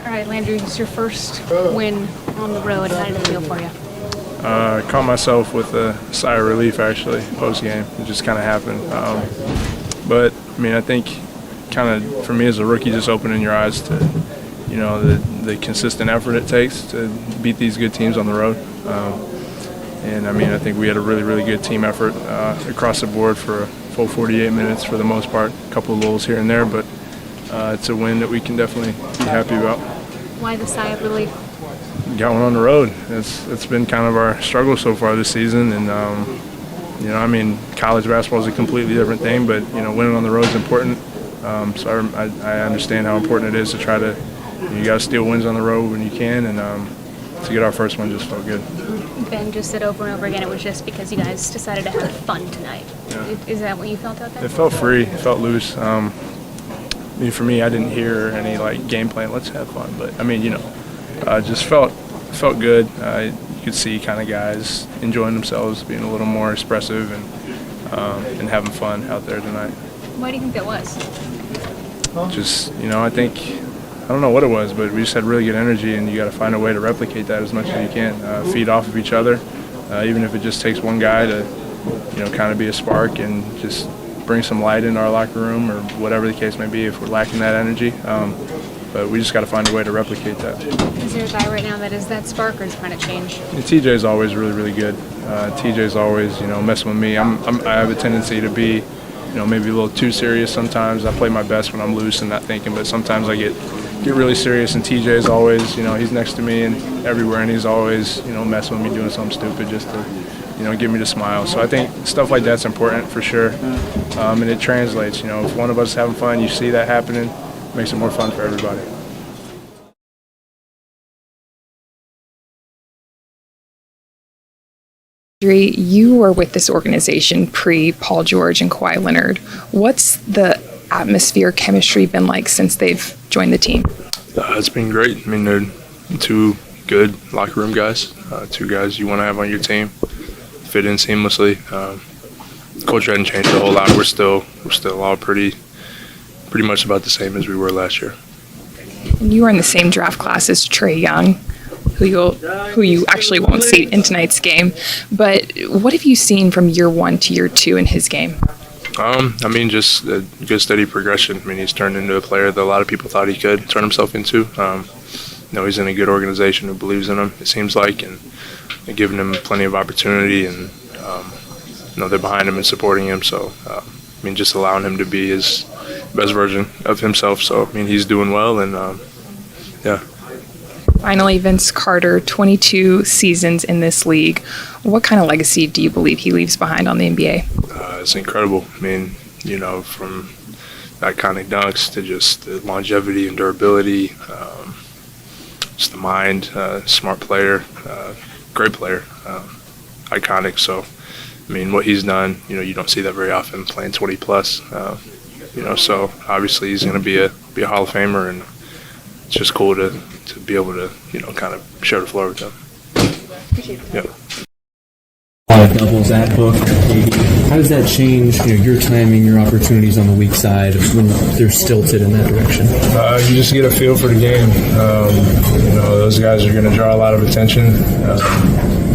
All right, Landry, it's your first win on the road. How did it feel for you? I caught myself with a sigh of relief, actually, post-game. It just kind of happened. But, I mean, I think kind of, for me as a rookie, just opening your eyes to, you know, the consistent effort it takes to beat these good teams on the road. And, I mean, I think we had a really, really good team effort across the board for a full 48 minutes for the most part. A couple of lulls here and there, but it's a win that we can definitely be happy about. Why the sigh of relief? Got one on the road. It's been kind of our struggle so far this season, and you know, I mean, college basketball is a completely different thing, but you know, winning on the road is important. So I understand how important it is to try to, you got to steal wins on the road when you can, and to get our first one just felt good. Ben just said over and over again it was just because you guys decided to have fun tonight. Yeah. Is that what you felt out there? It felt free. It felt loose. I mean, for me, I didn't hear any like game plan. Let's have fun, but I mean, you know, just felt good. You could see kind of guys enjoying themselves, being a little more expressive and having fun out there tonight. Why do you think that was? Just, you know, I don't know what it was, but we just had really good energy, and you got to find a way to replicate that as much as you can. Feed off of each other, even if it just takes one guy to, you know, kind of be a spark and just bring some light into our locker room or whatever the case may be if we're lacking that energy. But we just got to find a way to replicate that. Is there a guy right now that is that spark, or is it kind of change? TJ's always really, really good. TJ's always, you know, messing with me. I have a tendency to be, you know, maybe a little too serious sometimes. I play my best when I'm loose and not thinking, but sometimes I get really serious, and TJ's always, you know, he's next to me and everywhere, and he's always, you know, messing with me, doing something stupid just to, you know, get me to smile. So I think stuff like that's important for sure, and it translates. You know, if one of us is having fun, you see that happening, it makes it more fun for everybody. You were with this organization pre-Paul George and Kawhi Leonard. What's the atmosphere, chemistry been like since they've joined the team? It's been great. I mean, they're two good locker room guys, two guys you want to have on your team, fit in seamlessly. Culture hadn't changed a whole lot. We're still all pretty much about the same as we were last year. And you were in the same draft class as Trae Young, who you actually won't see in tonight's game. But what have you seen from year one to year two in his game? I mean, just a good steady progression. I mean, he's turned into a player that a lot of people thought he could turn himself into. You know, he's in a good organization who believes in him, it seems like, and they're giving him plenty of opportunity, and you know, they're behind him and supporting him. So, I mean, just allowing him to be his best version of himself. So, I mean, he's doing well, and yeah. Finally, Vince Carter, 22 seasons in this league. What kind of legacy do you believe he leaves behind on the NBA? It's incredible. I mean, you know, from iconic dunks to just the longevity and durability, just the mind, smart player, great player, iconic. So, I mean, what he's done, you know, you don't see that very often, playing 20 plus. You know, so obviously he's going to be a Hall of Famer, and it's just cool to be able to, you know, kind of share the floor with them. Yeah. A lot of doubles at Book. How does that change, you know, your timing, your opportunities on the weak side when they're stilted in that direction? You just get a feel for the game. You know, those guys are going to draw a lot of attention.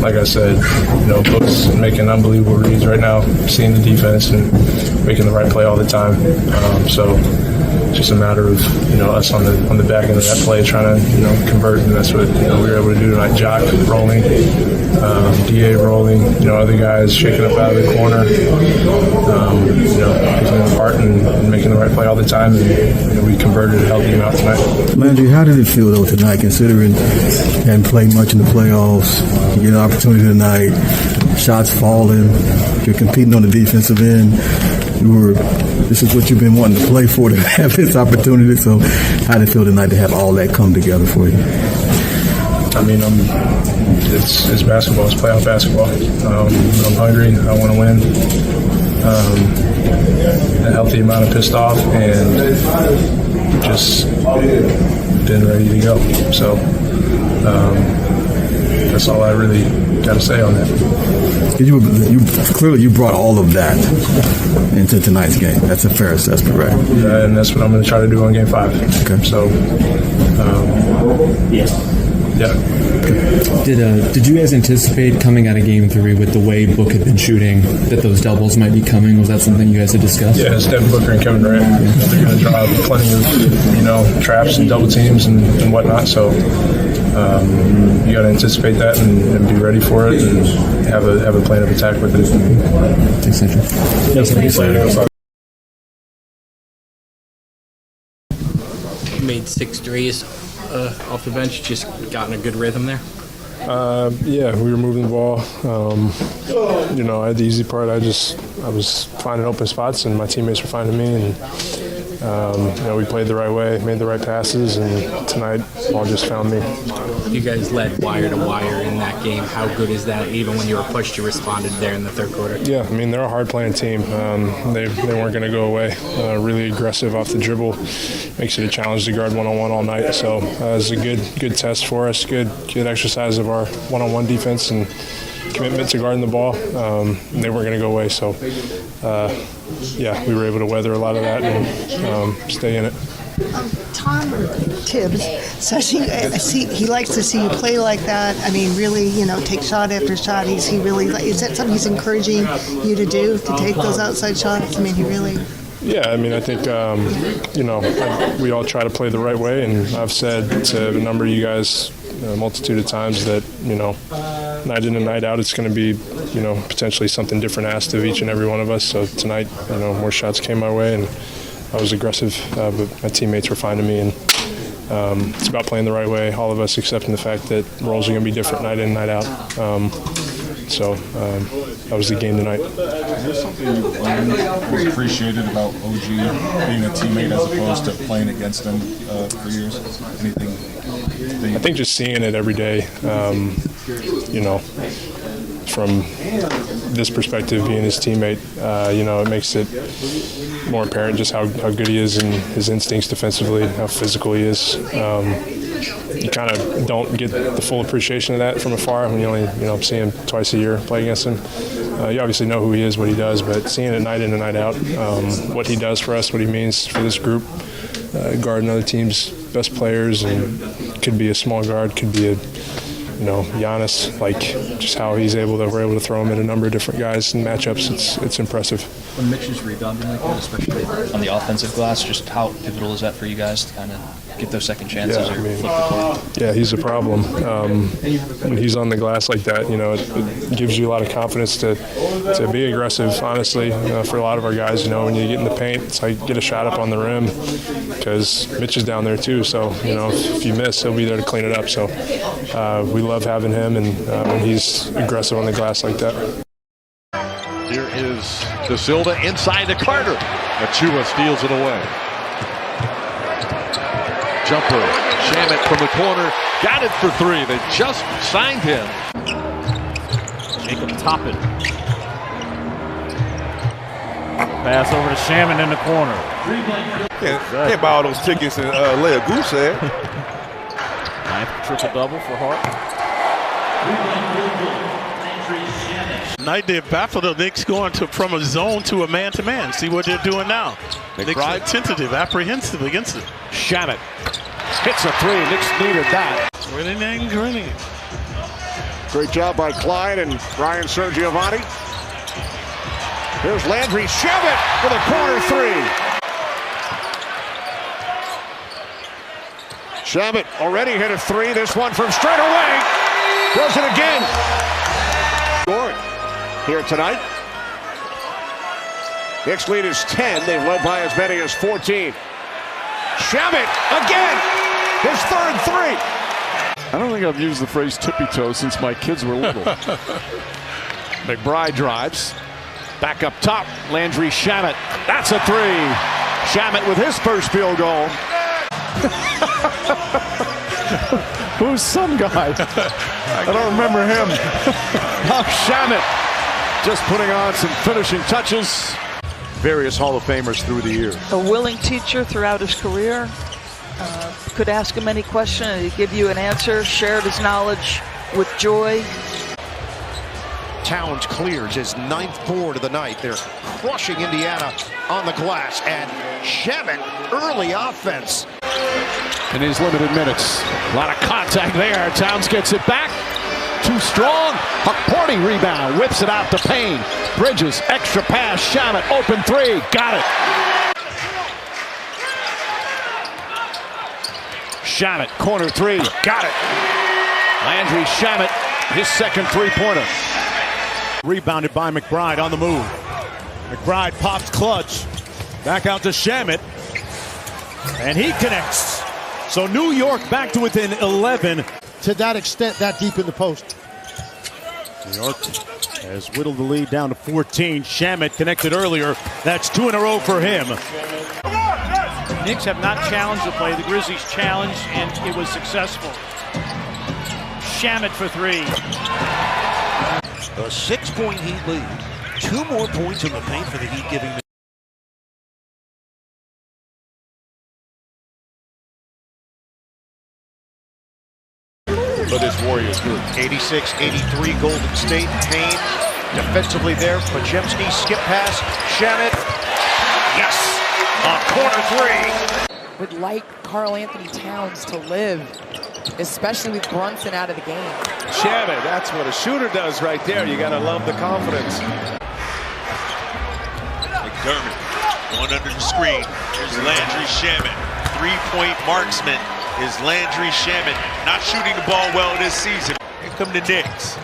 Like I said, you know, Book's making unbelievable reads right now, seeing the defense and making the right play all the time. So it's just a matter of, you know, us on the back end of that play trying to, you know, convert, and that's what, you know, we were able to do tonight. Jock rolling, DA rolling, you know, other guys shaking up out of the corner, you know, picking them apart and making the right play all the time, and you know, we converted a healthy amount tonight. Landry, how did it feel though tonight, considering you hadn't played much in the playoffs? You get an opportunity tonight, shots falling, you're competing on the defensive end. This is what you've been wanting to play for, to have this opportunity. So how did it feel tonight to have all that come together for you? I mean, it's basketball. It's playoff basketball. I'm hungry. I want to win. A healthy amount of pissed off, and just been ready to go. So that's all I really got to say on that. You brought all of that into tonight's game. That's a fair assessment, right? And that's what I'm going to try to do on Game 5. Okay. So Yeah. Did you guys anticipate coming out of Game 3 with the way Book had been shooting that those doubles might be coming? Was that something you guys had discussed? Yeah, it's Devin Booker and Kevin Durant. They're going to draw plenty of traps and double teams and whatnot. So you got to anticipate that and be ready for it and have a plan of attack with it. Thanks, Andrew. Made 6 threes off the bench, just gotten a good rhythm there. Yeah, we were moving the ball. I had the easy part. I was finding open spots, and my teammates were finding me. And we played the right way, made the right passes, and tonight ball just found me. You guys led wire to wire in that game. How good is that? Even when you were pushed, you responded there in the third quarter. Yeah, I mean, they're a hard-playing team. They weren't going to go away. Really aggressive off the dribble. Makes it a challenge to guard one-on-one all night. So it was a good test for us, good exercise of our one-on-one defense and commitment to guarding the ball. They weren't going to go away. So, we were able to weather a lot of that and stay in it. Tom Tibbs says he likes to see you play like that. I mean, really, take shot after shot. Is that something he's encouraging you to do, to take those outside shots? I mean, he really... Yeah, I mean, I think, we all try to play the right way, and I've said to a number of you guys a multitude of times that, night in and night out, it's going to be, potentially something different asked of each and every one of us. So tonight, more shots came my way, and I was aggressive, but my teammates were finding me, and it's about playing the right way, all of us accepting the fact that roles are going to be different night in, night out. That was the game tonight. Is there something you learned or appreciated about OG being a teammate as opposed to playing against him for years? Anything? I think just seeing it every day, from this perspective, being his teammate, it makes it more apparent just how good he is and his instincts defensively, how physical he is. You kind of don't get the full appreciation of that from afar when you only, see him twice a year play against him. You obviously know who he is, what he does, but seeing it night in and night out, what he does for us, what he means for this group, guarding other teams' best players, and could be a small guard, could be a Giannis, just how we're able to throw him at a number of different guys and matchups. It's impressive. When Mitch is rebounding like that, especially on the offensive glass, just how pivotal is that for you guys to kind of get those second chances or flip the court? Yeah, he's a problem. When he's on the glass like that, it gives you a lot of confidence to be aggressive, honestly, for a lot of our guys. When you get in the paint, it's like get a shot up on the rim because Mitch is down there too. So, if you miss, he'll be there to clean it up. So we love having him, and when he's aggressive on the glass like that. Here is De Silva inside to Carter. Achua steals it away. Jumper, Shamet from the corner, got it for 3. They just signed him. Jacob Toppin. Pass over to Shamet in the corner. Can't buy all those tickets and lay a goose egg. 9th triple-double for Hart. Tonight they baffled the Knicks going from a zone to a man-to-man. See what they're doing now. Knicks are tentative, apprehensive against it. Shamet hits a 3. Knicks needed that. Grinning. Great job by Clyde and Ryan Sergiovanni. Here's Landry Shamet for the corner 3. Shamet already hit a 3. This one from straight away. Does it again. Scoring here tonight. Knicks lead is 10. They've led by as many as 14. Shamet again. His third 3. I don't think I've used the phrase tippy toe since my kids were little. McBride drives. Back up top. Landry Shamet. That's a 3. Shamet with his first field goal. Who's some guy? I don't remember him. Shamet just putting on some finishing touches. Various Hall of Famers through the years. A willing teacher throughout his career. Could ask him any question and he'd give you an answer. Shared his knowledge with joy. Towns clears his 9th board of the night. They're crushing Indiana on the glass. And Shamet, early offense. in his limited minutes. A lot of contact there. Towns gets it back. Too strong. Porting rebound. Whips it out to Payne. Bridges. Extra pass. Shamet. Open three. Got it. Shamet. Corner three. Got it. Landry Shamet. His second three-pointer. Rebounded by McBride on the move. McBride pops clutch. Back out to Shamet. And he connects. So New York back to within 11. To that extent, that deep in the post. New York has whittled the lead down to 14. Shamet connected earlier. That's 2 in a row for him. The Knicks have not challenged the play. The Grizzlies challenged, and it was successful. Shamet for three. A 6-point Heat lead. 2 more points in the paint for the Heat, giving the for this Warriors group. 86-83 Golden State. Payne defensively there. Podziemski skip pass. Shamet. Yes! A corner three. Would like Karl Anthony Towns to live, especially with Brunson out of the game. Shamet, that's what a shooter does right there. You gotta love the confidence. McDermott going under the screen. Here's Landry Shamet. 3-point marksman is Landry Shamet. Not shooting the ball well this season. Here come the Knicks.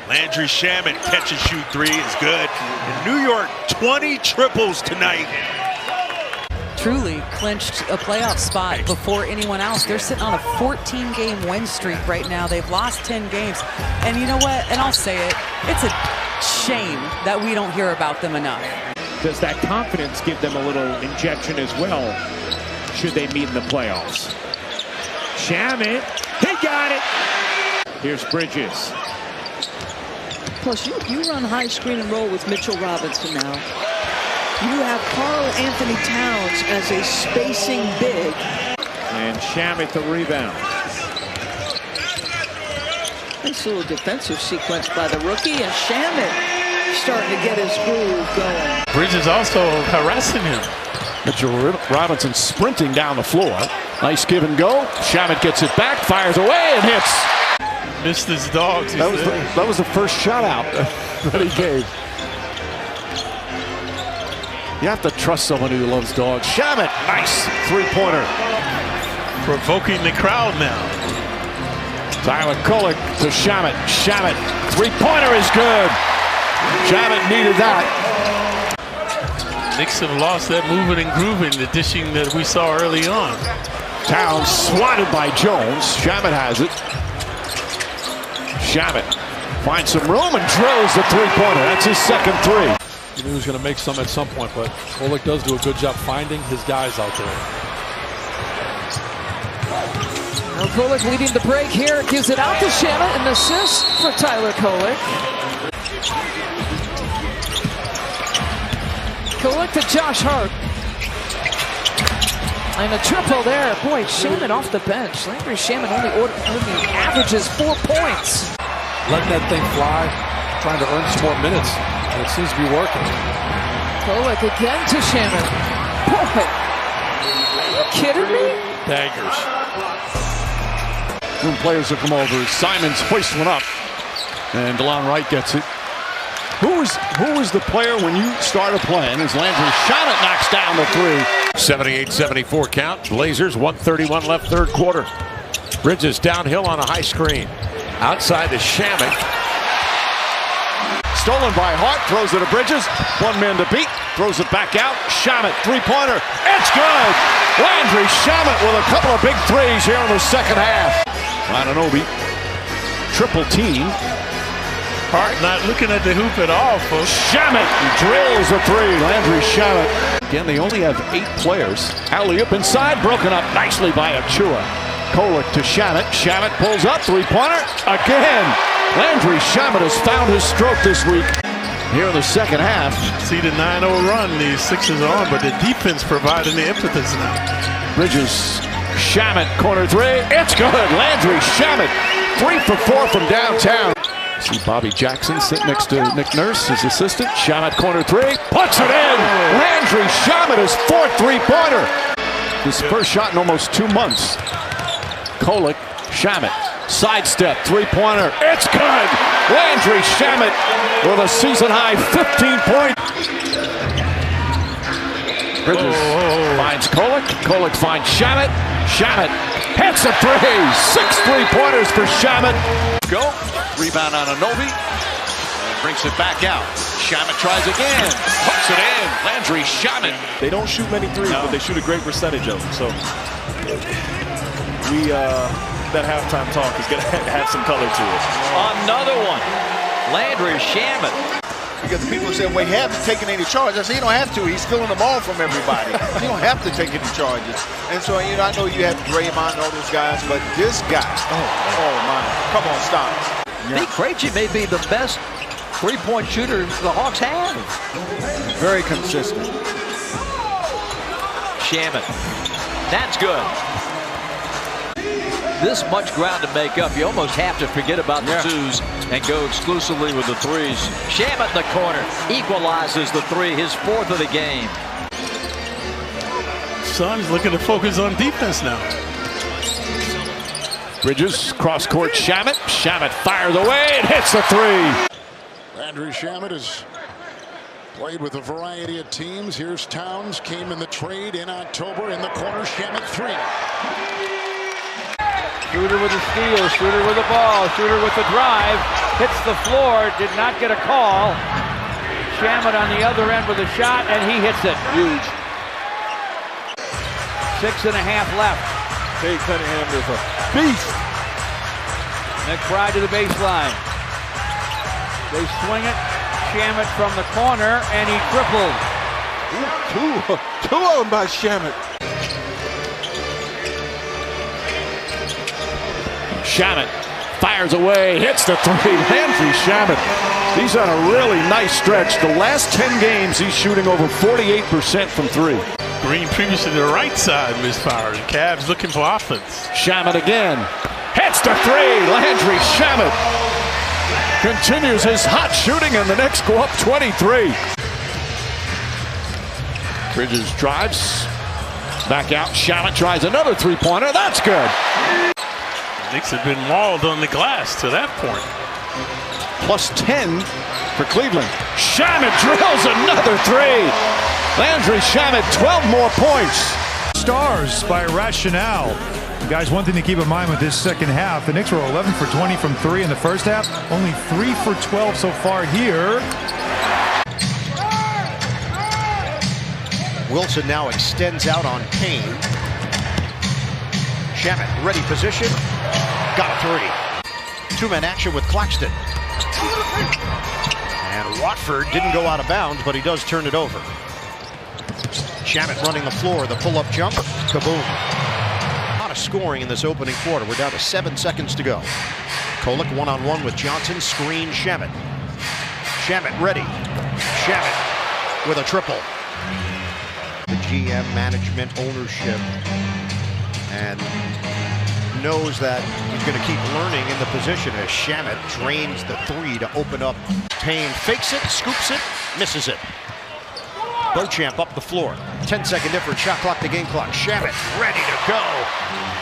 Landry Shamet catch and shoot three is good. And New York 20 triples tonight. Truly clinched a playoff spot before anyone else. They're sitting on a 14-game win streak right now. They've lost 10 games. And you know what? And I'll say it. It's a shame that we don't hear about them enough. Does that confidence give them a little injection as well, should they meet in the playoffs? Shamet, he got it. Here's Bridges. Plus, you run high screen and roll with Mitchell Robinson now. You have Karl Anthony Towns as a spacing big. And Shamet the rebound. Nice little defensive sequence by the rookie, and Shamet starting to get his groove going. Bridges also harassing him. Mitchell Robinson sprinting down the floor. Nice give and go. Shamet gets it back, fires away, and hits. Missed his dogs. That was the first shot out that he gave. You have to trust someone who loves dogs. Shamet, nice three-pointer. Provoking the crowd now. Tyler Kolek to Shamet. Shamet, three-pointer is good. Shamet needed that. Knicks have lost that moving and grooving, the dishing that we saw early on. Towns swatted by Jones. Shamet has it. Shamet finds some room and drills the three-pointer. That's his second three. He knew he was going to make some at some point, but Kolek does do a good job finding his guys out there. Now Kolek leading the break here. Gives it out to Shamet. An assist for Tyler Kolek. Kolek to Josh Hart. And a triple there. Boy, Shamet off the bench. Landry Shamet only averages 4 points. Letting that thing fly, trying to earn some more minutes, and it seems to be working. Kolek again to Shamet. Boy, are you kidding me? Daggers. When players have come over, Simons hoists one up, and DeLon Wright gets it. Who was the player when you started playing? As Landry Shamet knocks down the three. 78-74 count. Blazers, 1:31 left, third quarter. Bridges downhill on a high screen. Outside to Shamet. Stolen by Hart, throws it to Bridges. One man to beat, throws it back out. Shamet, three-pointer. It's good! Landry Shamet with a couple of big threes here in the second half. Ananobi, triple team. Hart not looking at the hoop at all, folks. Shamet drills a three. Landry Shamet. Again, they only have 8 players. Alley-oop inside, broken up nicely by Achua. Kolek to Shamet. Shamet pulls up, three-pointer. Again, Landry Shamet has found his stroke this week. Here in the second half. See the 9-0 run these Sixers are on, but the defense providing the impetus now. Bridges, Shamet, corner three. It's good. Landry Shamet, 3 for 4 from downtown. See Bobby Jackson sit next to Nick Nurse, his assistant. Shamet, corner three. Puts it in. Landry Shamet, his 4th three-pointer. His first shot in almost 2 months. Kolek, Shamet, sidestep, three-pointer. It's good! Landry Shamet with a season-high 15 points. Bridges finds Kolek. Kolek finds Shamet. Shamet hits a three. 6 3-pointers for Shamet. Go. Rebound on Anobi. Brings it back out. Shamet tries again. Hooks it in. Landry Shamet. They don't shoot many threes, but they shoot a great percentage of them. So that halftime talk is going to have some color to it. Another one. Landry Shamet. Because people say, well, he hasn't taken any charges. I say, he don't have to. He's stealing the ball from everybody. He don't have to take any charges. And so, I know you have Draymond and all those guys, but this guy, oh my, come on, stop. Nick Krejci may be the best three-point shooter the Hawks have. Very consistent. Shamet. That's good. This much ground to make up. You almost have to forget about the twos and go exclusively with the threes. Shamet in the corner equalizes the three, his 4th of the game. Suns looking to focus on defense now. Bridges, cross-court, Shamet. Shamet fires away and hits the three. Landry Shamet has played with a variety of teams. Here's Towns, came in the trade in October. In the corner, Shamet 3. Shooter with a steal, Shooter with a ball, Shooter with the drive, hits the floor, did not get a call. Shamet on the other end with a shot, and he hits it. Huge. 6.5 left. Cade Cunningham is a beast. McBride to the baseline. They swing it. Shamet from the corner, and he tripled. Two of them by Shamet. Shamet fires away, hits the three. Landry Shamet. He's on a really nice stretch. The last 10 games, he's shooting over 48% from three. Green previously to the right side misfiring. Cavs looking for offense. Shamet again. Hits the three. Landry Shamet continues his hot shooting, and the Knicks go up 23. Bridges drives. Back out. Shamet tries another three-pointer. That's good. Knicks have been mauled on the glass to that point. Plus 10 for Cleveland. Shamet drills another three. Landry Shamet, 12 more points. Stars by Rationale. Guys, one thing to keep in mind with this second half, the Knicks were 11 for 20 from 3 in the first half. Only 3 for 12 so far here. Wilson now extends out on Payne. Shamet, ready position. Got a 3. Two-man action with Claxton. And Watford didn't go out of bounds, but he does turn it over. Shamet running the floor, the pull-up jump, kaboom. A lot of scoring in this opening quarter. We're down to 7 seconds to go. Kolek one-on-one with Johnson, screen Shamet. Shamet ready. Shamet with a triple. The GM, management, ownership, and knows that he's going to keep learning in the position as Shamet drains the 3 to open up. Payne fakes it, scoops it, misses it. Beauchamp up the floor. 10-second difference, shot clock to game clock. Shamet ready to go.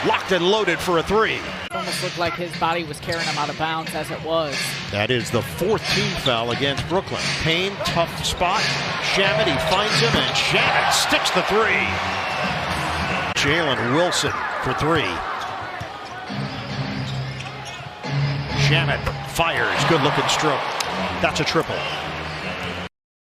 Locked and loaded for a 3. Almost looked like his body was carrying him out of bounds as it was. That is the 4th team foul against Brooklyn. Payne, tough spot. Shamet, he finds him, and Shamet sticks the 3. Jalen Wilson for 3. Shamet fires, good looking stroke. That's a triple.